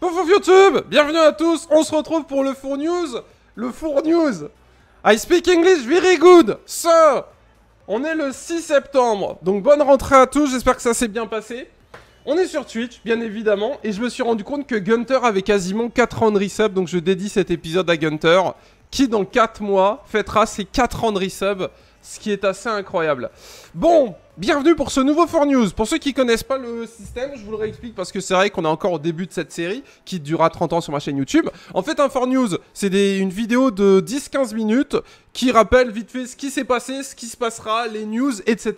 Bonjour YouTube, bienvenue à tous, on se retrouve pour le Four News. Le Four News. I speak English very good, sir. On est le 6 septembre, donc bonne rentrée à tous, j'espère que ça s'est bien passé. On est sur Twitch, bien évidemment, et je me suis rendu compte que Gunter avait quasiment 4 ans de resub, donc je dédie cet épisode à Gunter, qui dans 4 mois fêtera ses 4 ans de resub, ce qui est assez incroyable. Bon, bienvenue pour ce nouveau Four News. Pour ceux qui connaissent pas le système, je vous le réexplique parce que c'est vrai qu'on est encore au début de cette série, qui durera 30 ans sur ma chaîne YouTube. En fait, un Four News, c'est une vidéo de 10-15 minutes, qui rappelle vite fait ce qui s'est passé, ce qui se passera, les news, etc.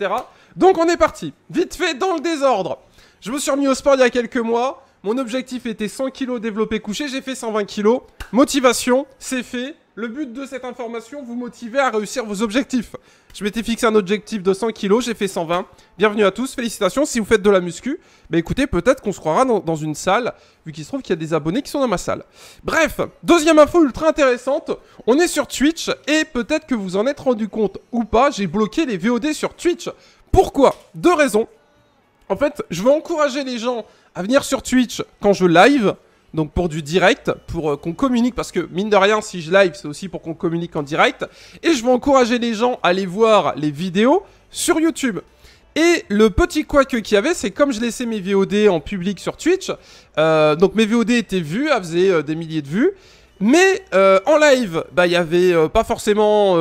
Donc on est parti, vite fait dans le désordre. Je me suis remis au sport il y a quelques mois. Mon objectif était 100 kg développé couché. J'ai fait 120 kg. Motivation, c'est fait. Le but de cette information, vous motiver à réussir vos objectifs. Je m'étais fixé un objectif de 100 kg. J'ai fait 120. Bienvenue à tous. Félicitations. Si vous faites de la muscu, bah écoutez, peut-être qu'on se croira dans une salle, vu qu'il se trouve qu'il y a des abonnés qui sont dans ma salle. Bref, deuxième info ultra intéressante. On est sur Twitch et peut-être que vous en êtes rendu compte ou pas, j'ai bloqué les VOD sur Twitch. Pourquoi? Deux raisons. En fait, je veux encourager les gens à venir sur Twitch quand je live, donc pour du direct, pour qu'on communique, parce que mine de rien, si je live, c'est aussi pour qu'on communique en direct. Et je veux encourager les gens à aller voir les vidéos sur YouTube. Et le petit couac qu'il y avait, c'est comme je laissais mes VOD en public sur Twitch, donc mes VOD étaient vus, elles faisaient des milliers de vues. Mais en live, bah il y avait pas forcément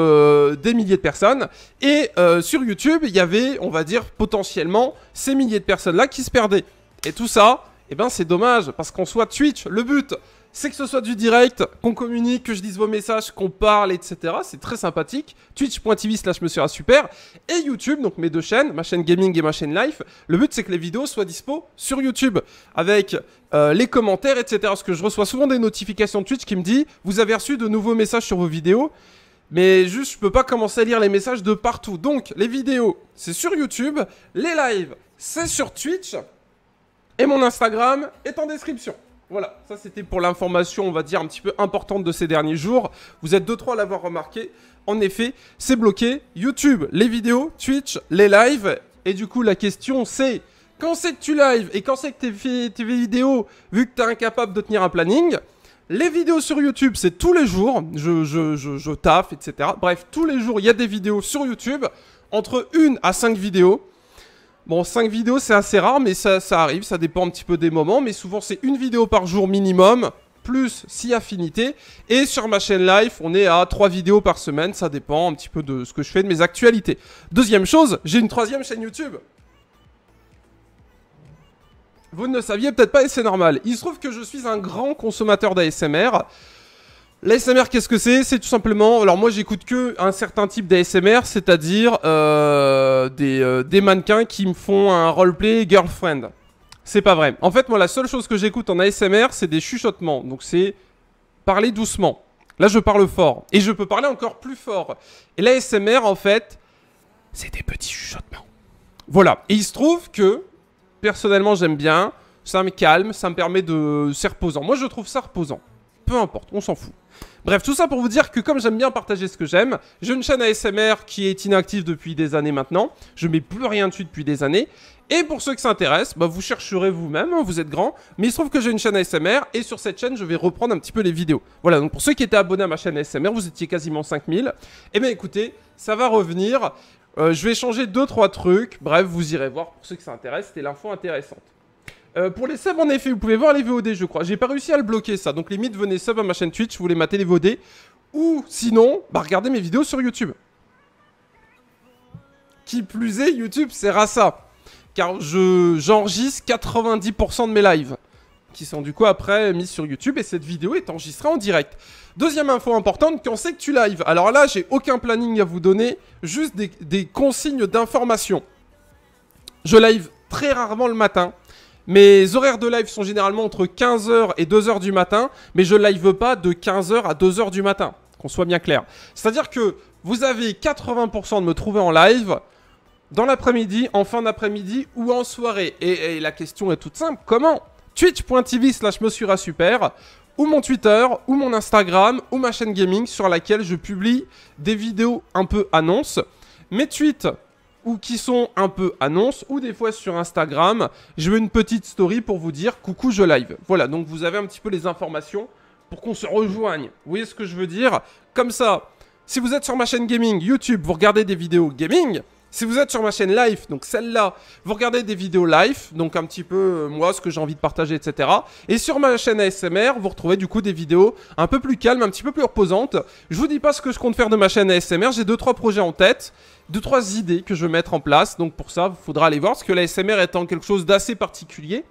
des milliers de personnes. Et sur YouTube, il y avait, on va dire, potentiellement ces milliers de personnes-là qui se perdaient. Et tout ça, eh ben c'est dommage, parce qu'en soit Twitch, le but, c'est que ce soit du direct, qu'on communique, que je dise vos messages, qu'on parle, etc. C'est très sympathique. Twitch.tv/monsieur super. Et YouTube, donc mes deux chaînes, ma chaîne gaming et ma chaîne live. Le but, c'est que les vidéos soient dispo sur YouTube. Avec les commentaires, etc. Parce que je reçois souvent des notifications de Twitch qui me disent « Vous avez reçu de nouveaux messages sur vos vidéos ?» Mais juste, je peux pas commencer à lire les messages de partout. Donc, les vidéos, c'est sur YouTube. Les lives, c'est sur Twitch. Et mon Instagram est en description. Voilà, ça c'était pour l'information, on va dire, un petit peu importante de ces derniers jours. Vous êtes 2-3 à l'avoir remarqué. En effet, c'est bloqué. YouTube, les vidéos, Twitch, les lives. Et du coup, la question c'est, quand c'est que tu live et quand c'est que tu fais tes vidéos, vu que tu es incapable de tenir un planning? Les vidéos sur YouTube, c'est tous les jours. Je taffe, etc. Bref, tous les jours, il y a des vidéos sur YouTube. Entre 1 à 5 vidéos. Bon, 5 vidéos, c'est assez rare, mais ça arrive, ça dépend un petit peu des moments. Mais souvent, c'est une vidéo par jour minimum, plus si affinité. Et sur ma chaîne live, on est à 3 vidéos par semaine. Ça dépend un petit peu de ce que je fais, de mes actualités. Deuxième chose, j'ai une troisième chaîne YouTube. Vous ne le saviez peut-être pas et c'est normal. Il se trouve que je suis un grand consommateur d'ASMR. L'ASMR, qu'est-ce que c'est? C'est tout simplement... Alors moi, j'écoute que un certain type d'ASMR, c'est-à-dire des mannequins qui me font un roleplay girlfriend. C'est pas vrai. En fait, moi, la seule chose que j'écoute en ASMR, c'est des chuchotements. Donc c'est parler doucement. Là, je parle fort. Et je peux parler encore plus fort. Et l'ASMR, en fait, c'est des petits chuchotements. Voilà. Et il se trouve que, personnellement, j'aime bien. Ça me calme, ça me permet de... C'est reposant. Moi, je trouve ça reposant. Peu importe, on s'en fout. Bref, tout ça pour vous dire que comme j'aime bien partager ce que j'aime, j'ai une chaîne ASMR qui est inactive depuis des années maintenant. Je mets plus rien dessus depuis des années. Et pour ceux qui s'intéressent, bah vous chercherez vous-même, hein, vous êtes grands. Mais il se trouve que j'ai une chaîne ASMR et sur cette chaîne, je vais reprendre un petit peu les vidéos. Voilà, donc pour ceux qui étaient abonnés à ma chaîne ASMR, vous étiez quasiment 5000. Eh bien écoutez, ça va revenir. Je vais changer 2-3 trucs. Bref, vous irez voir pour ceux qui s'intéressent, c'était l'info intéressante. Pour les subs, en effet, vous pouvez voir les VOD, je crois. J'ai pas réussi à le bloquer, ça. Donc, limite, venez sub à ma chaîne Twitch, vous voulez mater les VOD. Ou, sinon, bah, regardez mes vidéos sur YouTube. Qui plus est, YouTube sert à ça. Car j'enregistre 90% de mes lives. Qui sont, du coup, après, mis sur YouTube. Et cette vidéo est enregistrée en direct. Deuxième info importante, quand c'est que tu live? Alors là, j'ai aucun planning à vous donner. Juste des consignes d'information. Je live très rarement le matin. Mes horaires de live sont généralement entre 15h et 2h du matin, mais je live pas de 15h à 2h du matin, qu'on soit bien clair. C'est-à-dire que vous avez 80% de me trouver en live dans l'après-midi, en fin d'après-midi ou en soirée. Et la question est toute simple, comment? Twitch.tv/monsieur super, ou mon Twitter, ou mon Instagram, ou ma chaîne gaming sur laquelle je publie des vidéos un peu annonces. Mes tweets, ou qui sont un peu annonces, ou des fois sur Instagram, je mets une petite story pour vous dire coucou, je live. Voilà, donc vous avez un petit peu les informations pour qu'on se rejoigne. Vous voyez ce que je veux dire? Comme ça, si vous êtes sur ma chaîne gaming YouTube, vous regardez des vidéos gaming. Si vous êtes sur ma chaîne live, donc celle-là, vous regardez des vidéos live, donc un petit peu moi, ce que j'ai envie de partager, etc. Et sur ma chaîne ASMR, vous retrouvez du coup des vidéos un peu plus calmes, un petit peu plus reposantes. Je vous dis pas ce que je compte faire de ma chaîne ASMR, j'ai 2-3 projets en tête, 2-3 idées que je vais mettre en place. Donc pour ça, il faudra aller voir, parce que l'ASMR étant quelque chose d'assez particulier,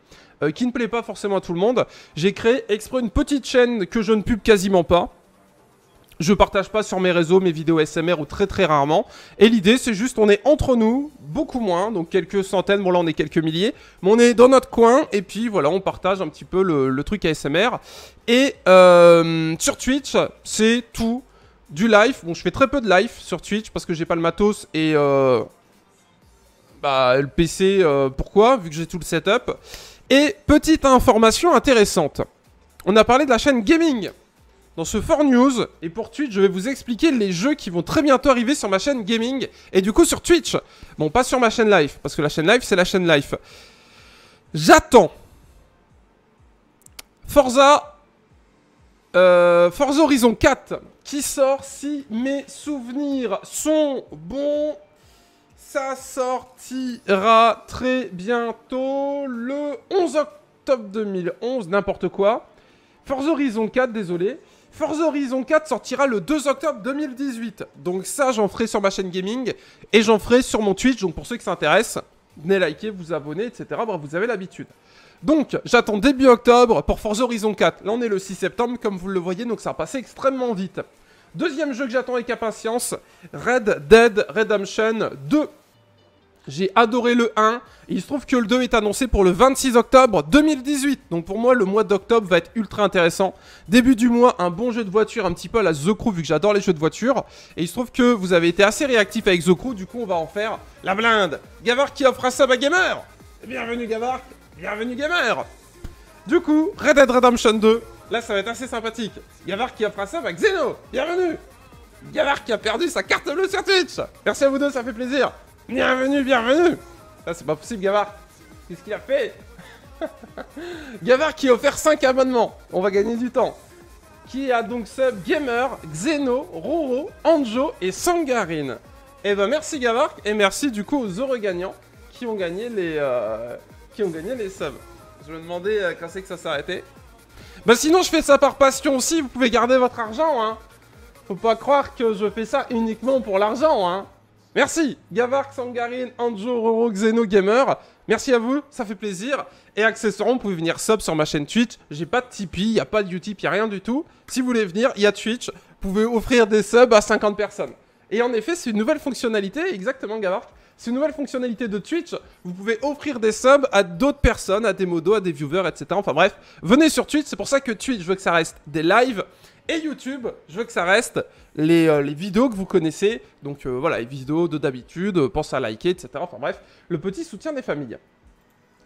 qui ne plaît pas forcément à tout le monde, j'ai créé exprès une petite chaîne que je ne pub quasiment pas. Je partage pas sur mes réseaux mes vidéos ASMR ou très très rarement. Et l'idée c'est juste on est entre nous, beaucoup moins, donc quelques centaines, bon là on est quelques milliers. Mais on est dans notre coin et puis voilà on partage un petit peu le truc ASMR. Et sur Twitch c'est tout du live. Bon je fais très peu de live sur Twitch parce que j'ai pas le matos et le PC pourquoi vu que j'ai tout le setup. Et petite information intéressante. On a parlé de la chaîne gaming dans ce For News, et pour Twitch, je vais vous expliquer les jeux qui vont très bientôt arriver sur ma chaîne gaming, et du coup sur Twitch. Bon, pas sur ma chaîne live, parce que la chaîne live, c'est la chaîne live. J'attends Forza Horizon 4, qui sort, si mes souvenirs sont bons, ça sortira très bientôt, le 11 octobre 2011, n'importe quoi. Forza Horizon 4, désolé. Forza Horizon 4 sortira le 2 octobre 2018. Donc ça, j'en ferai sur ma chaîne gaming et j'en ferai sur mon Twitch. Donc pour ceux qui s'intéressent, venez liker, vous abonner, etc. Bref, vous avez l'habitude. Donc, j'attends début octobre pour Forza Horizon 4. Là, on est le 6 septembre, comme vous le voyez, donc ça va passer extrêmement vite. Deuxième jeu que j'attends avec impatience, Red Dead Redemption 2. J'ai adoré le 1, et il se trouve que le 2 est annoncé pour le 26 octobre 2018. Donc pour moi, le mois d'octobre va être ultra intéressant. Début du mois, un bon jeu de voiture, un petit peu à la The Crew, vu que j'adore les jeux de voiture. Et il se trouve que vous avez été assez réactif avec The Crew, du coup on va en faire la blinde. Gavard qui offre un sub à Gamer. Bienvenue Gavard, bienvenue Gamer. Du coup, Red Dead Redemption 2, là ça va être assez sympathique. Gavard qui offre un sub à Xeno, bienvenue. Gavard qui a perdu sa carte bleue sur Twitch. Merci à vous deux, ça fait plaisir. Bienvenue, bienvenue. Ah, c'est pas possible, Gavard. Qu'est-ce qu'il a fait? Gavard qui a offert 5 abonnements. On va gagner du temps. Qui a donc sub Gamer, Xeno, Roro, Anjo et Sangarine. Et ben merci Gavard. Et merci du coup aux heureux gagnants qui ont gagné les subs. Je me demandais quand c'est que ça s'arrêtait. Bah sinon je fais ça par passion aussi. Vous pouvez garder votre argent, hein. Faut pas croire que je fais ça uniquement pour l'argent, hein. Merci Gavard, Sangarine, Anjo, Roro, Xeno, Gamer. Merci à vous, ça fait plaisir. Et accessoirement, vous pouvez venir sub sur ma chaîne Twitch. J'ai pas de Tipeee, il n'y a pas de Utip, il n'y a rien du tout. Si vous voulez venir, il y a Twitch. Vous pouvez offrir des subs à 50 personnes. Et en effet, c'est une nouvelle fonctionnalité, exactement Gavard. C'est une nouvelle fonctionnalité de Twitch. Vous pouvez offrir des subs à d'autres personnes, à des modos, à des viewers, etc. Enfin bref, venez sur Twitch. C'est pour ça que Twitch, je veux que ça reste des lives. Et YouTube, je veux que ça reste les vidéos que vous connaissez. Donc voilà, les vidéos de d'habitude, pensez à liker, etc. Enfin bref, le petit soutien des familles.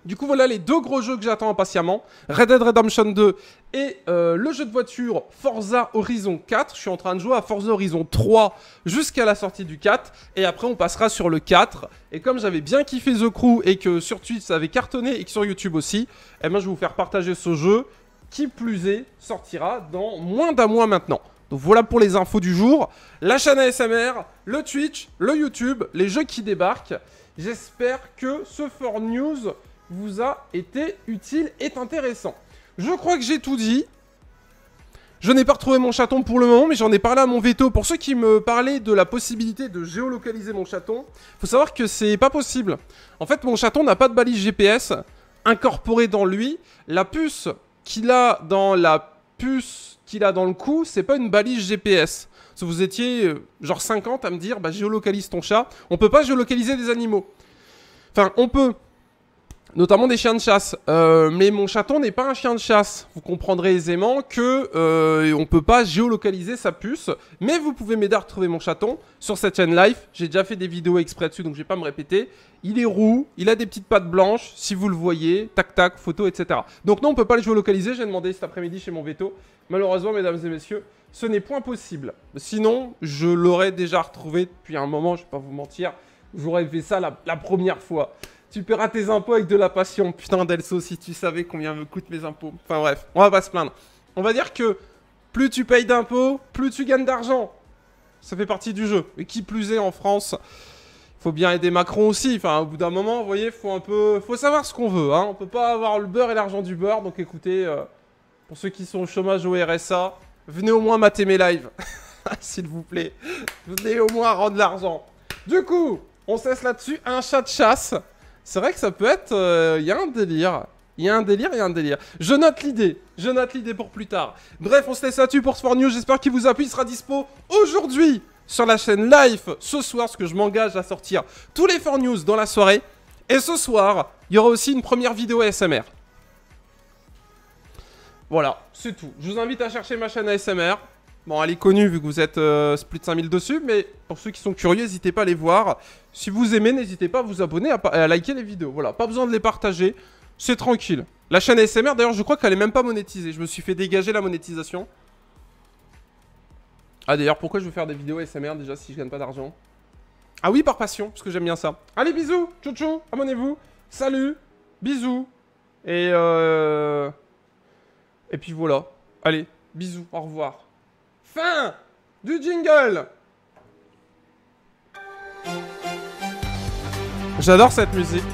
Du coup, voilà les deux gros jeux que j'attends impatiemment. Red Dead Redemption 2 et le jeu de voiture Forza Horizon 4. Je suis en train de jouer à Forza Horizon 3 jusqu'à la sortie du 4. Et après, on passera sur le 4. Et comme j'avais bien kiffé The Crew et que sur Twitch, ça avait cartonné et que sur YouTube aussi, eh ben, je vais vous faire partager ce jeu. Qui plus est, sortira dans moins d'un mois maintenant. Donc voilà pour les infos du jour. La chaîne ASMR, le Twitch, le YouTube, les jeux qui débarquent. J'espère que ce For News vous a été utile et intéressant. Je crois que j'ai tout dit. Je n'ai pas retrouvé mon chaton pour le moment, mais j'en ai parlé à mon veto. Pour ceux qui me parlaient de la possibilité de géolocaliser mon chaton, il faut savoir que c'est pas possible. En fait, mon chaton n'a pas de balise GPS incorporée dans lui. La puce qu'il a dans le cou, c'est pas une balise GPS. Si vous étiez genre 50 à me dire, bah géolocalise ton chat, on peut pas géolocaliser des animaux. Enfin, on peut, notamment des chiens de chasse. Mais mon chaton n'est pas un chien de chasse. Vous comprendrez aisément que on peut pas géolocaliser sa puce. Mais vous pouvez m'aider à retrouver mon chaton sur cette chaîne live. J'ai déjà fait des vidéos exprès dessus, donc je vais pas me répéter. Il est roux, il a des petites pattes blanches, si vous le voyez, tac tac, photo, etc. Donc non, on peut pas le géolocaliser, j'ai demandé cet après-midi chez mon veto. Malheureusement, mesdames et messieurs, ce n'est point possible. Sinon, je l'aurais déjà retrouvé depuis un moment, je vais pas vous mentir. J'aurais fait ça la première fois. Tu paieras tes impôts avec de la passion. Putain, Delso, si tu savais combien me coûtent mes impôts. Enfin bref, on va pas se plaindre. On va dire que plus tu payes d'impôts, plus tu gagnes d'argent. Ça fait partie du jeu. Et qui plus est en France, faut bien aider Macron aussi. Enfin, au bout d'un moment, vous voyez, faut savoir ce qu'on veut. Hein. On peut pas avoir le beurre et l'argent du beurre. Donc écoutez, pour ceux qui sont au chômage au RSA, venez au moins mater mes lives. S'il vous plaît. Venez au moins rendre l'argent. Du coup, on cesse là-dessus. Un chat de chasse. C'est vrai que ça peut être... Il y a un délire. Il y a un délire. Je note l'idée pour plus tard. Bref, on se laisse là-dessus pour ce 4News. J'espère qu'il vous a plu. Il sera dispo aujourd'hui sur la chaîne live ce soir, parce que je m'engage à sortir tous les 4News dans la soirée. Et ce soir, il y aura aussi une première vidéo ASMR. Voilà, c'est tout. Je vous invite à chercher ma chaîne ASMR. Bon, elle est connue vu que vous êtes plus de 5000 dessus, mais pour ceux qui sont curieux, n'hésitez pas à les voir. Si vous aimez, n'hésitez pas à vous abonner, à liker les vidéos. Voilà, pas besoin de les partager, c'est tranquille. La chaîne ASMR, d'ailleurs, je crois qu'elle est même pas monétisée. Je me suis fait dégager la monétisation. Ah, d'ailleurs, pourquoi je veux faire des vidéos ASMR déjà si je gagne pas d'argent? Ah oui, par passion, parce que j'aime bien ça. Allez, bisous, tchou tchou, abonnez-vous, salut, bisous. Et puis voilà. Allez, bisous, au revoir. Fin du jingle. J'adore cette musique.